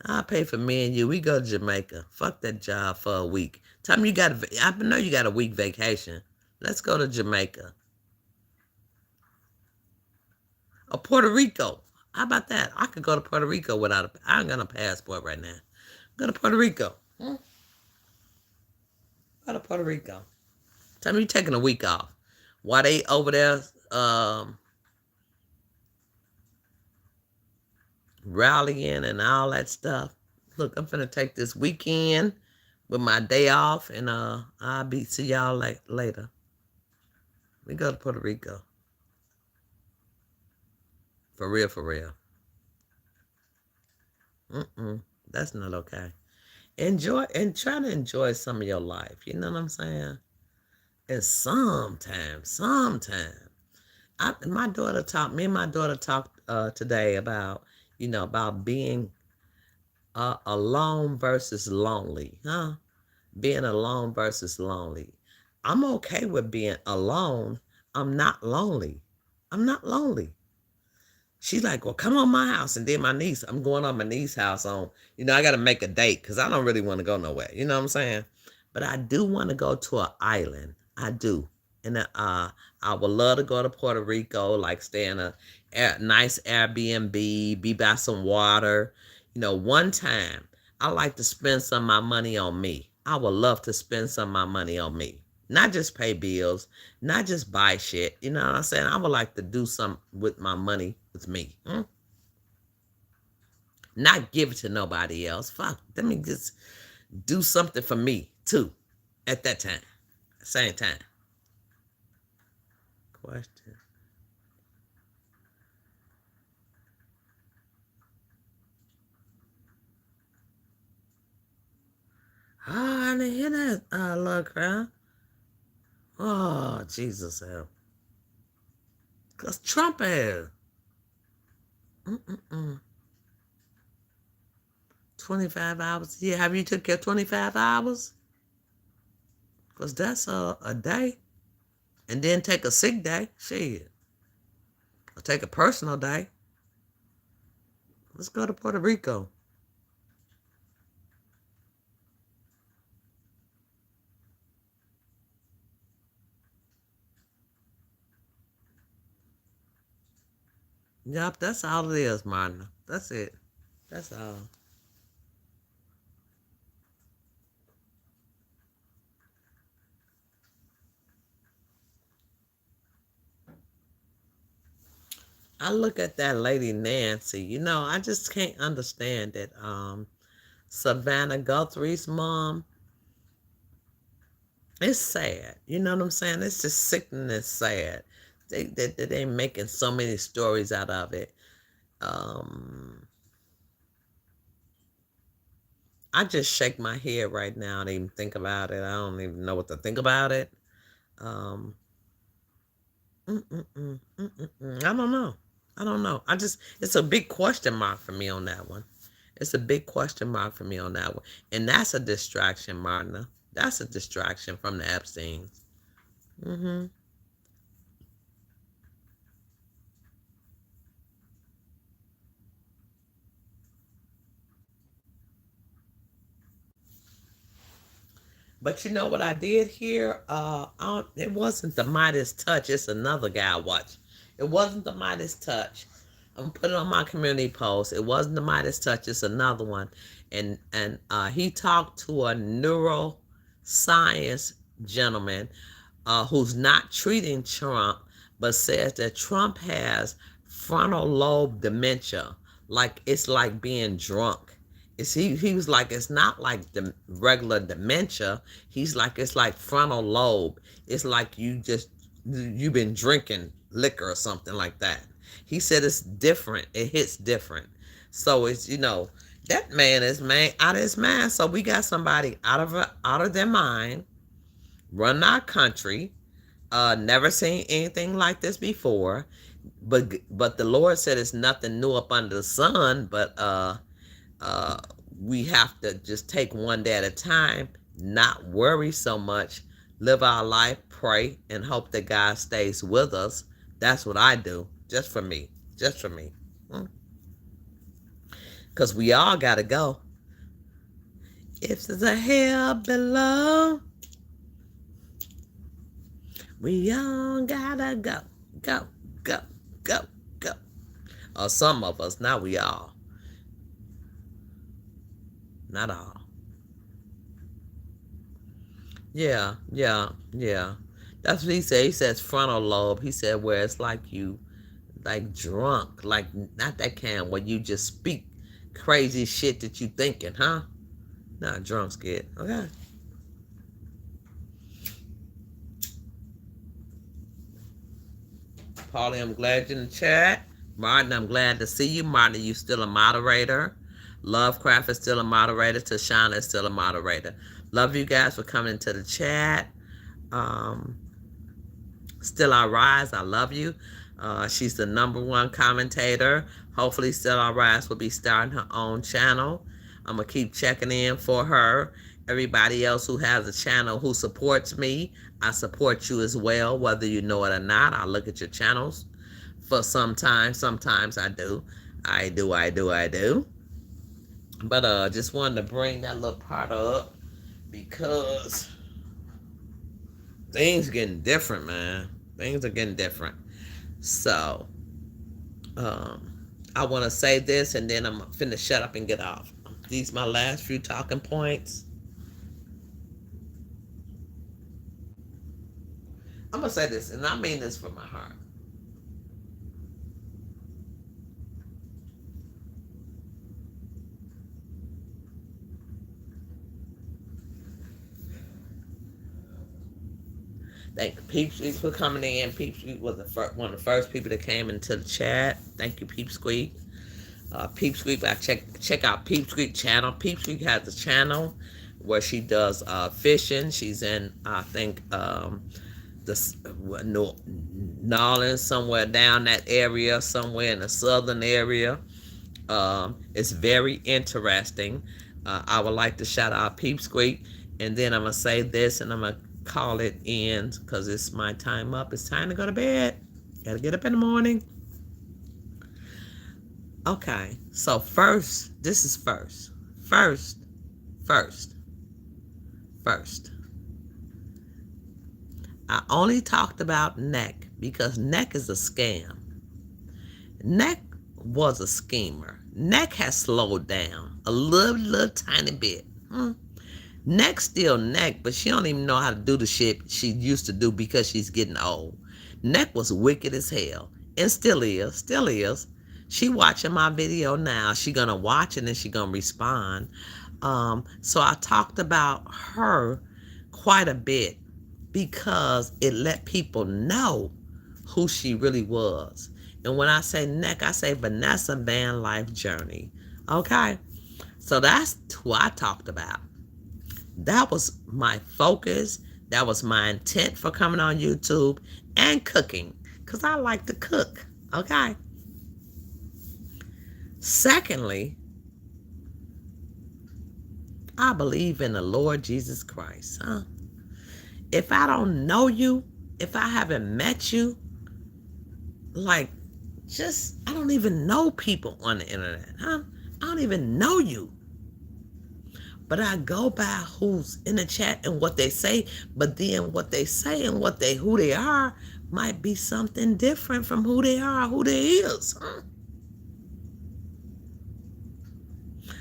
I'll pay for me and you. We go to Jamaica. Fuck that job for a week. Tell me I know you got a week vacation. Let's go to Jamaica. Or Puerto Rico. How about that? I could go to Puerto Rico without I ain't got a passport right now. Go to Puerto Rico. Go to Puerto Rico. Tell me you're taking a week off. While they over there rallying and all that stuff. Look, I'm finna take this weekend with my day off, and I'll see y'all later. We go to Puerto Rico. For real, for real. That's not okay. Enjoy and try to enjoy some of your life. You know what I'm saying? And sometimes, my daughter talked today about, about being alone versus lonely, huh? Being alone versus lonely. I'm okay with being alone. I'm not lonely. I'm not lonely. She's like, well, come on my house. And then I'm going on my niece's house on, I got to make a date because I don't really want to go nowhere. You know what I'm saying? But I do want to go to an island. I do. And I would love to go to Puerto Rico, like stay in a nice Airbnb, be by some water. One time, I like to spend some of my money on me. I would love to spend some of my money on me. Not just pay bills, not just buy shit. You know what I'm saying? I would like to do something with my money with me. Not give it to nobody else. Fuck, let me just do something for me, too, at that time. Same time. Question. Oh, I didn't hear that, little crowd. Oh, Jesus help. Because Trump is. 25 hours. Yeah, have you took your 25 hours? Because that's a day. And then take a sick day. Shit. Or take a personal day. Let's go to Puerto Rico. Yep, that's all it is, Martin. That's it. That's all. I look at that lady Nancy. I just can't understand it. Savannah Guthrie's mom. It's sad. You know what I'm saying? It's just sickening and sad. They making so many stories out of it. I just shake my head right now to even think about it. I don't even know what to think about it. I don't know. It's a big question mark for me on that one. It's a big question mark for me on that one. And that's a distraction, Martina. That's a distraction from the Epsteins. But you know what I did here? It wasn't the Midas Touch. It's another guy I watched. It wasn't the Midas Touch. I'm gonna put it on my community post. It wasn't the Midas Touch. It's another one, and he talked to a neuroscience gentleman who's not treating Trump, but says that Trump has frontal lobe dementia. Like it's like being drunk. He was like, it's not like the regular dementia. He's like, it's like frontal lobe. It's like you've been drinking liquor or something like that. He said it's different. It hits different. So it's, that man is out of his mind. So we got somebody out of their mind, running our country, never seen anything like this before. But the Lord said it's nothing new up under the sun. But we have to just take one day at a time, not worry so much, live our life, pray, and hope that God stays with us. That's what I do, just for me, just for me. Because we all got to go. If there's a hell below, we all gotta go, go, go, go, go. Or some of us, not we all. Not all. Yeah. That's what he said. He says frontal lobe. He said where it's like you, like drunk, like not that kind where you just speak crazy shit that you thinking, huh? Not drunk, scared. Okay. Paulie, I'm glad you're in the chat. Martin, I'm glad to see you. Martin, you still a moderator. Lovecraft is still a moderator. Tashana is still a moderator. Love you guys for coming into the chat. Still I Rise, I love you. She's the #1 commentator. Hopefully Still I Rise will be starting her own channel. I'm going to keep checking in for her. Everybody else who has a channel who supports me, I support you as well, whether you know it or not. I look at your channels for some time. Sometimes I do. I do. But just wanted to bring that little part up because things getting different, man. Things are getting different. So, I want to say this and then I'm finna shut up and get off. These my last few talking points. I'm going to say this, and I mean this from my heart. Thank you, Peep Squeak, for coming in. Peep Squeak was one of the first people that came into the chat. Thank you, Peep Squeak. Peep Squeak, check out Peep Squeak channel. Peep Squeak has a channel where she does fishing. She's in, I think, New Orleans, somewhere down that area, somewhere in the southern area. It's very interesting. I would like to shout out Peep Squeak, and then I'm gonna say this, and I'm gonna call it in because it's my time up. It's time to go to bed. Gotta get up in the morning. Okay, so this is first. I only talked about Neck because Neck is a scam. Neck was a schemer. Neck has slowed down a little tiny bit. Neck still Neck, but she don't even know how to do the shit she used to do because she's getting old. Neck was wicked as hell and still is. She watching my video now. She gonna watch it and she gonna respond. So I talked about her quite a bit because it let people know who she really was. And when I say Neck, I say Vanessa Van Life Journey. Okay? So that's who I talked about. That was my focus. That was my intent for coming on YouTube and cooking. Because I like to cook. Okay? Secondly, I believe in the Lord Jesus Christ. If I don't know you, if I haven't met you, I don't even know people on the internet. I don't even know you. But I go by who's in the chat and what they say. But then what they say and who they are might be something different from who they are, who they is.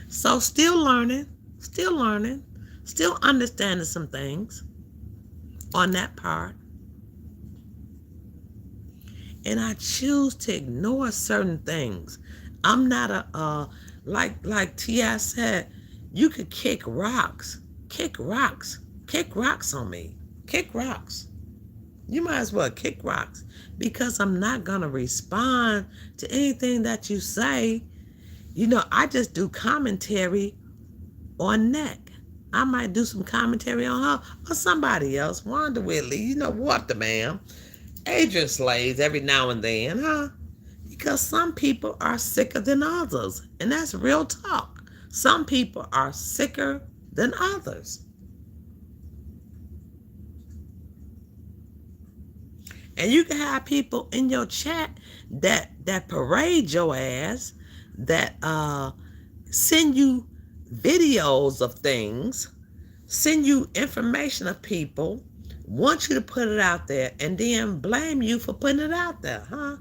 So still learning, still understanding some things on that part. And I choose to ignore certain things. I'm not like T.I. said, you could kick rocks on me. Kick rocks. You might as well kick rocks because I'm not going to respond to anything that you say. I just do commentary on Neck. I might do some commentary on her or somebody else. Wanda Whitley, what the ma'am. Adrian Slaves every now and then, huh? Because some people are sicker than others. And that's real talk. Some people are sicker than others. And you can have people in your chat that parade your ass, that send you videos of things, send you information of people, want you to put it out there, and then blame you for putting it out there, huh?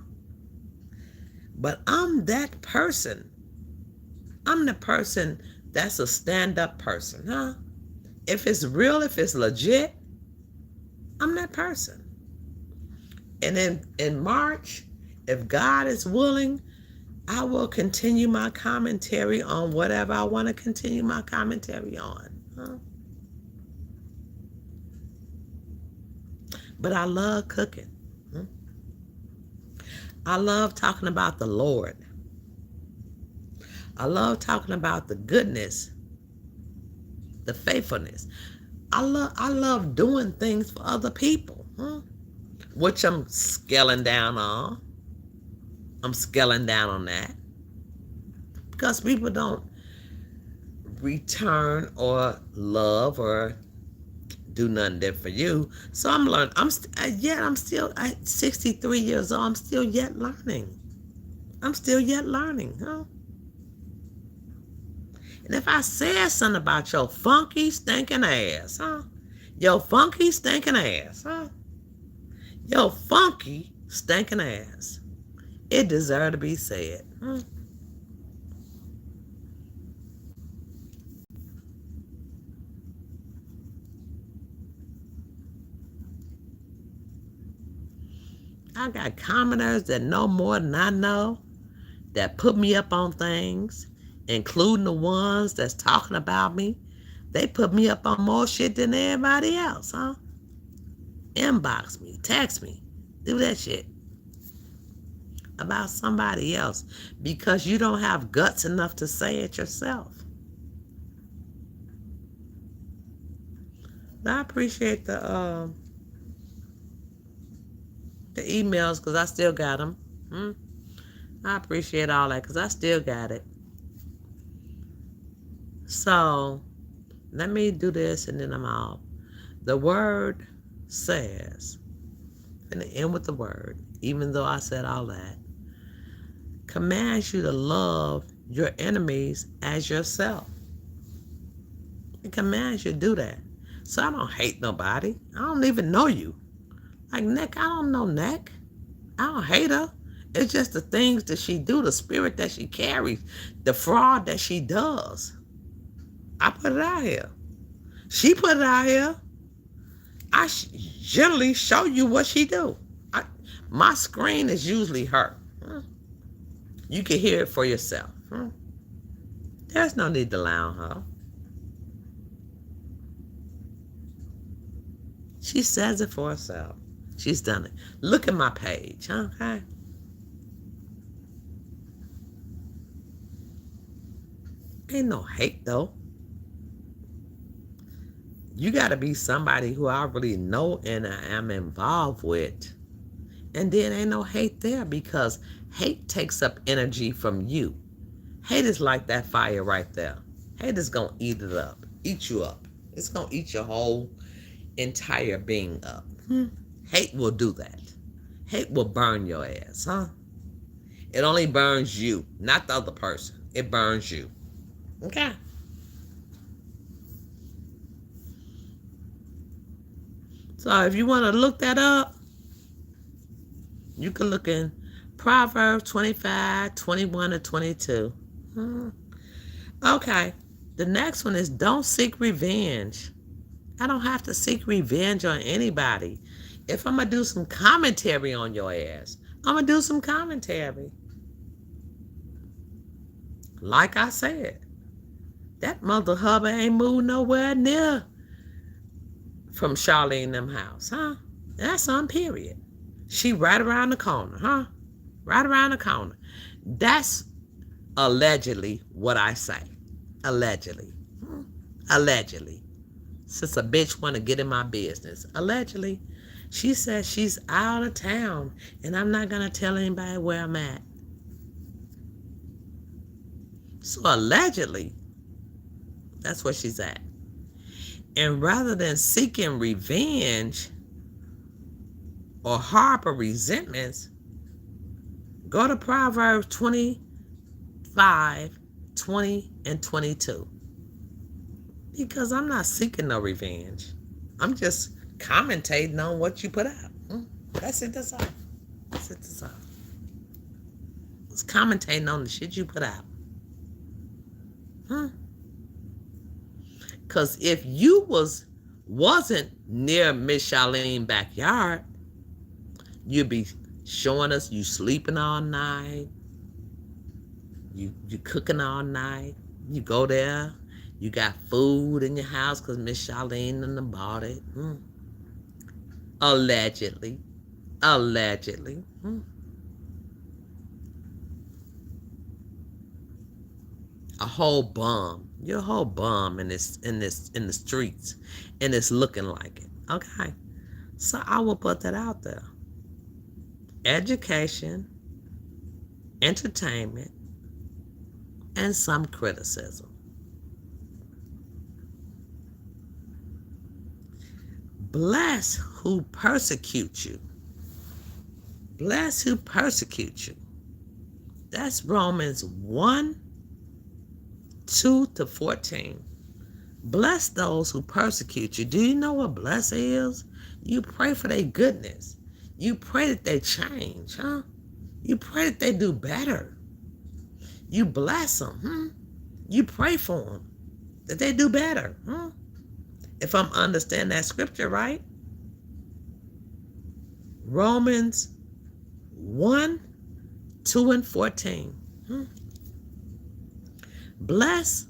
But I'm that person. I'm the person that's a stand-up person, huh? If it's real, if it's legit, I'm that person. And then in March, if God is willing, I will continue my commentary on whatever I want to continue my commentary on. Huh? But I love cooking. I love talking about the Lord. I love talking about the goodness, the faithfulness. I love doing things for other people, which I'm scaling down on. I'm scaling down on that because people don't return or love or do nothing different for you. So I'm learning. I'm still at 63 years old. I'm still yet learning. I'm still yet learning, huh? And if I said something about your funky, stinking ass, huh? Your funky, stinking ass, huh? Your funky, stinking ass. It deserves to be said. I got commenters that know more than I know, that put me up on things, including the ones that's talking about me. They put me up on more shit than everybody else, huh? Inbox me, text me, do that shit about somebody else because you don't have guts enough to say it yourself. But I appreciate the emails because I still got them. I appreciate all that because I still got it. So let me do this and then I'm out. The word says, and the end with the word, even though I said all that, commands you to love your enemies as yourself. It commands you to do that. So I don't hate nobody. I don't even know you. Like Neck, I don't know Neck. I don't hate her. It's just the things that she do, the spirit that she carries, the fraud that she does. I put it out here. She put it out here. I generally show you what she do. My screen is usually her. You can hear it for yourself. There's no need to lie on her. She says it for herself. She's done it. Look at my page, okay? Ain't no hate, though. You got to be somebody who I really know and I am involved with. And then ain't no hate there because hate takes up energy from you. Hate is like that fire right there. Hate is going to eat it up, eat you up. It's going to eat your whole entire being up. Hate will do that. Hate will burn your ass, huh? It only burns you, not the other person. It burns you. Okay? So if you want to look that up, you can look in Proverbs 25, 21 to 22. Okay. The next one is don't seek revenge. I don't have to seek revenge on anybody. If I'm going to do some commentary on your ass, I'm going to do some commentary. Like I said, that mother hubba ain't moved nowhere near from Charlene them house, huh? That's on period. She right around the corner, huh? Right around the corner. That's Allegedly, what I say. Allegedly. Allegedly. Since a bitch want to get in my business. Allegedly. She says she's out of town and I'm not going to tell anybody where I'm at. So allegedly, that's where she's at. And rather than seeking revenge or harbor resentments, go to Proverbs 25, 20, and 22. Because I'm not seeking no revenge. I'm just commentating on what you put out. That's it, that's all. That's it, that's all. It's commentating on the shit you put out. Because if you wasn't near Miss Charlene's backyard, you'd be showing us you sleeping all night, you cooking all night, you go there, you got food in your house because Miss Charlene done bought it. Allegedly. Allegedly. A whole bum. You're a whole bum in the streets, and it's looking like it. Okay. So I will put that out there. Education, entertainment, and some criticism. Bless who persecute you. Bless who persecute you. That's Romans 1, 2 to 14. Bless those who persecute you. Do you know what bless is? You pray for their goodness. You pray that they change, huh? You pray that they do better. You bless them, You pray for them, that they do better, If I'm understanding that scripture right. Romans 1, 2, and 14. Bless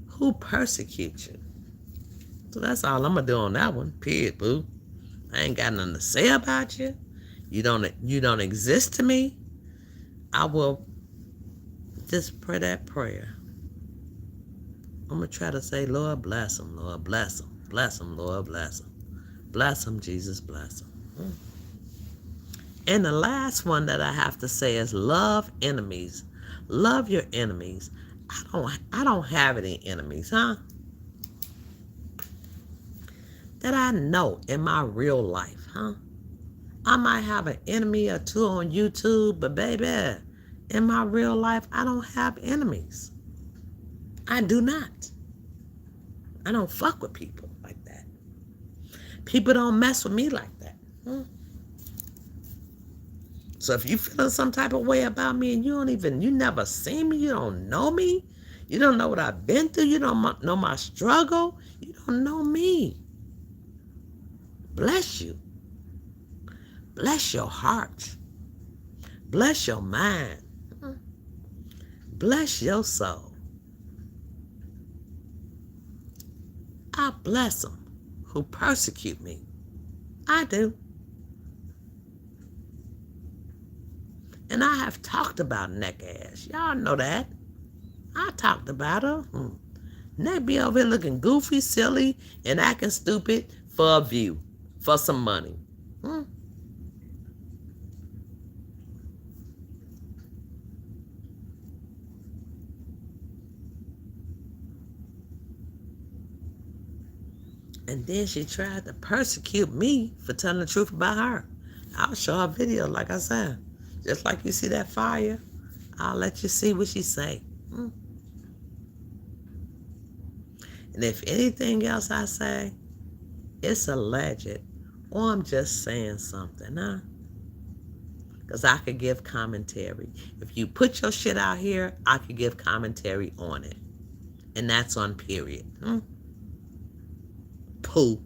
who persecute you. So that's all I'm going to do on that one. Period, boo. I ain't got nothing to say about you. You don't exist to me. I will just pray that prayer. I'm going to try to say, Lord, bless them, Lord, bless them. Bless them, Lord, bless them. Bless them, Jesus, bless them. And the last one that I have to say is love enemies. Love your enemies. I don't have any enemies, That I know in my real life, I might have an enemy or two on YouTube, but baby, in my real life, I don't have enemies. I do not. I don't fuck with people like that. People don't mess with me like that. So if you feeling some type of way about me and you never seen me, you don't know me, you don't know what I've been through, you don't know my struggle, you don't know me. Bless you. Bless your heart. Bless your mind. Bless your soul. I bless them who persecute me. I do. And I have talked about neck ass. Y'all know that. I talked about her. They be over here looking goofy, silly, and acting stupid for a view, for some money. And then she tried to persecute me for telling the truth about her. I'll show her video, like I said. Just like you see that fire, I'll let you see what she say. And if anything else I say, it's alleged, or I'm just saying something, Because I could give commentary. If you put your shit out here, I could give commentary on it. And that's on period. Pooh.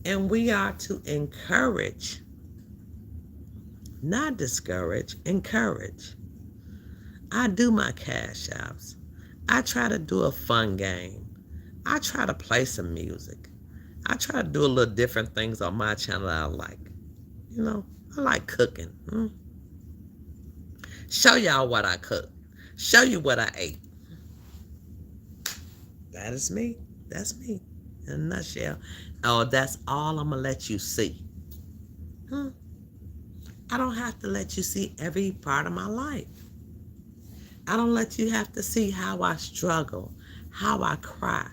And we are to encourage, not discourage, encourage. I do my cash apps. I try to do a fun game. I try to play some music. I try to do a little different things on my channel that I like. You know, I like cooking. Show y'all what I cook. Show you what I ate. That is me. That's me in a nutshell. Oh, that's all I'm going to let you see. I don't have to let you see every part of my life. I don't let you have to see how I struggle, how I cry,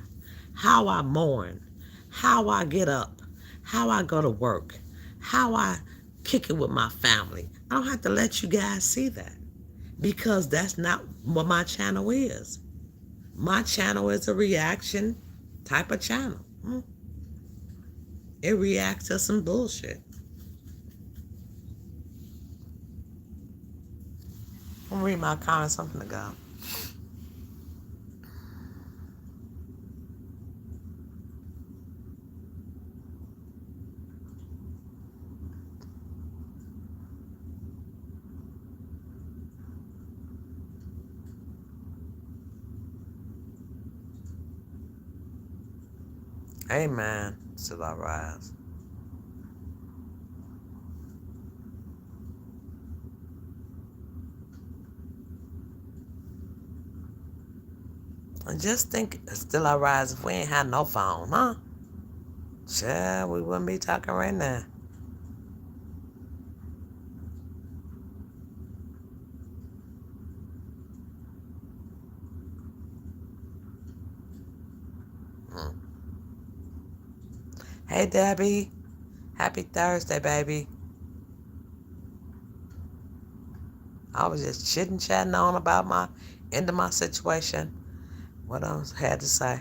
how I mourn, how I get up, how I go to work, how I kick it with my family. I don't have to let you guys see that because that's not what my channel is. My channel is a reaction type of channel. It reacts to some bullshit. I'm gonna read my comments. Something to go. Amen. Still I rise. And just think, still I rise if we ain't had no phone, huh? Sure, we wouldn't be talking right now. Hey, Debbie. Happy Thursday, baby. I was just chitting-chatting on about my end of my situation. What else had to say?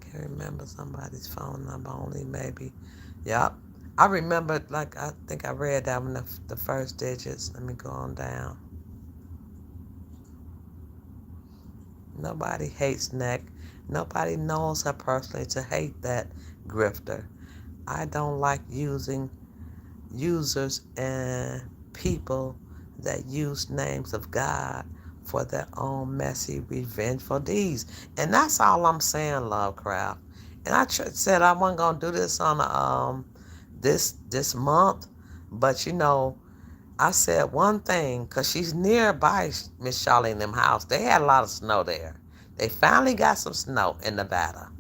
Can't remember somebody's phone number only, maybe. Yep. I remember, like, I think I read that one, the first digits. Let me go on down. Nobody hates Neck. Nobody knows her personally to hate that grifter. I don't like using users and people that use names of God for their own messy, revengeful deeds. And that's all I'm saying, Lovecraft. And I said I wasn't gonna do this on this month, but you know, I said one thing because she's nearby Miss Charlene and them house. They had a lot of snow there. They finally got some snow in Nevada.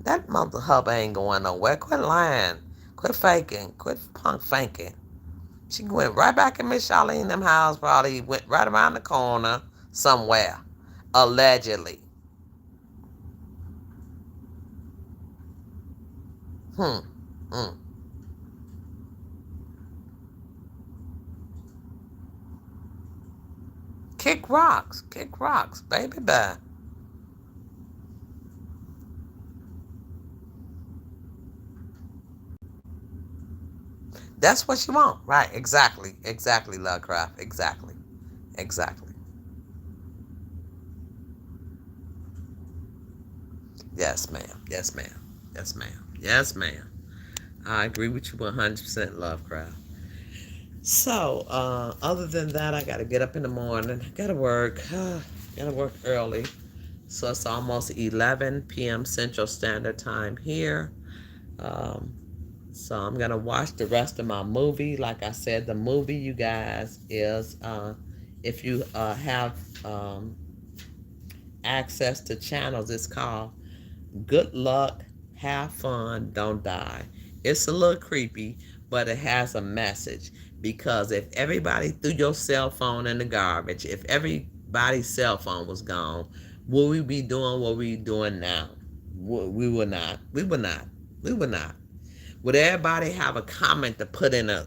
That mother hub ain't going nowhere. Quit lying. Quit faking. Quit punk faking. She went right back in Miss Charlene and them house. Probably went right around the corner somewhere. Allegedly. Hmm. Mm. Kick rocks. Kick rocks. Baby bye. That's what you want. Right. Exactly. Exactly, Lovecraft. Exactly. Exactly. Yes, ma'am. Yes, ma'am. Yes, ma'am. Yes, ma'am. I agree with you 100%, Lovecraft. So, other than that, I got to get up in the morning. Got to work. Got to work early. So it's almost 11 p.m. Central Standard Time here. Um, so I'm going to watch the rest of my movie. Like I said, the movie, you guys, is if you have access to channels, it's called Good Luck, Have Fun, Don't Die. It's a little creepy, but it has a message. Because if everybody threw your cell phone in the garbage, if everybody's cell phone was gone, would we be doing what we're doing now? We would not. We would not. We would not. Would everybody have a comment to put in a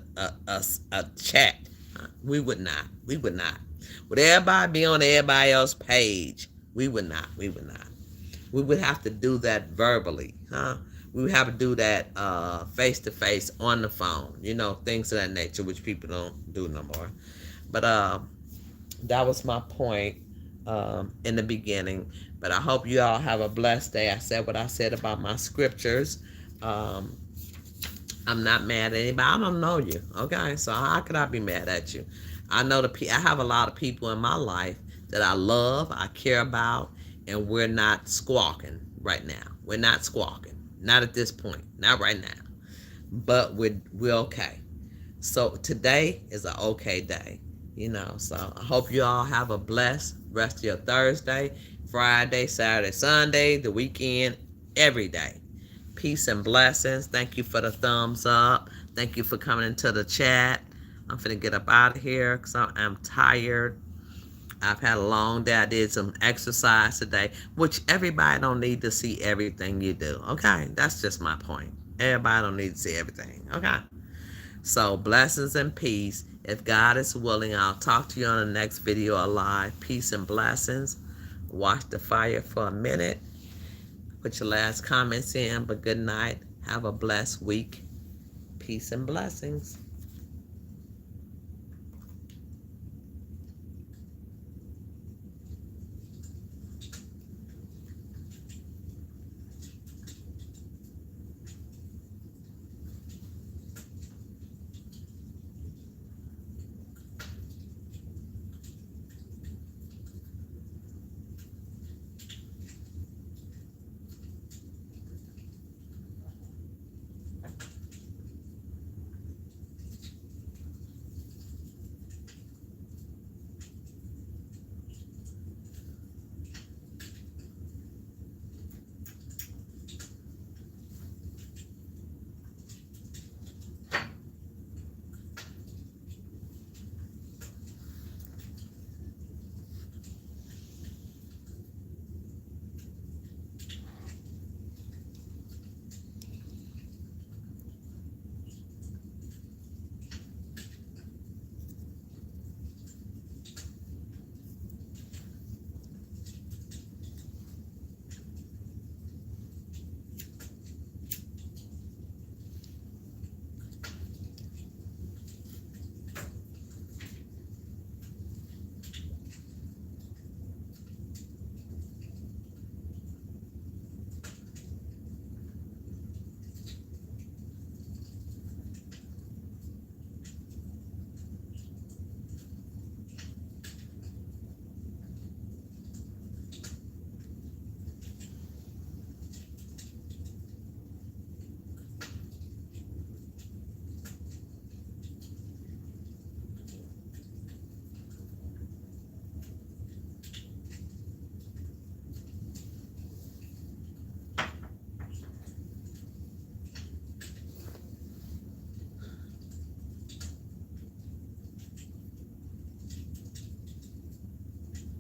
chat? We would not. We would not. Would everybody be on everybody else's page? We would not. We would not. We would have to do that verbally, huh? We would have to do that face to face on the phone, you know, things of that nature, which people don't do no more. But that was my point in the beginning. But I hope you all have a blessed day. I said what I said about my scriptures. Um, I'm not mad at anybody. I don't know you, okay? So how could I be mad at you? I know I have a lot of people in my life that I love, I care about, and we're not squawking right now. We're not squawking. Not at this point. Not right now. But we're okay. So today is an okay day. So I hope you all have a blessed rest of your Thursday, Friday, Saturday, Sunday, the weekend, every day. Peace and blessings. Thank you for the thumbs up. Thank you for coming into the chat. I'm finna get up out of here because I'm tired. I've had a long day. I did some exercise today, which everybody don't need to see everything you do. Okay, that's just my point. Everybody don't need to see everything. Okay. So blessings and peace. If God is willing, I'll talk to you on the next video alive. Peace and blessings. Watch the fire for a minute. Put your last comments in, but good night. Have a blessed week. Peace and blessings.